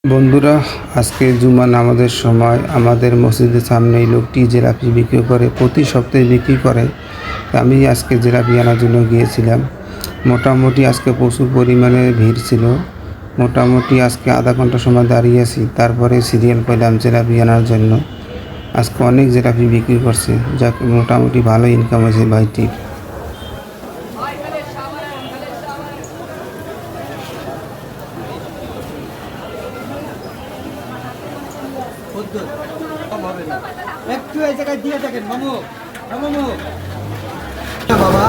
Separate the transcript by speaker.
Speaker 1: বন্ধুরা, আজকে জুমা নামাজের সময় আমাদের মসজিদের সামনে এই লোকটি জিলাপি বিক্রি করে, প্রতি সপ্তাহে বিক্রি করে। আমি আজকে জিলাপি আনার জন্য গিয়েছিলাম। মোটামুটি আজকে প্রচুর পরিমাণে ভিড় ছিল। মোটামুটি আজকে আধা ঘন্টা সময় দাঁড়িয়ে আছি, তারপরে সিরিয়াল পেলাম জিলাপি আনার জন্য। আজকে অনেক জিলাপি বিক্রি করছে, যাক মোটামুটি ভালো ইনকাম হয়েছে ভাইটির।
Speaker 2: একটু এই জায়গায় দিয়ে দেখেন মামু মামু বাবা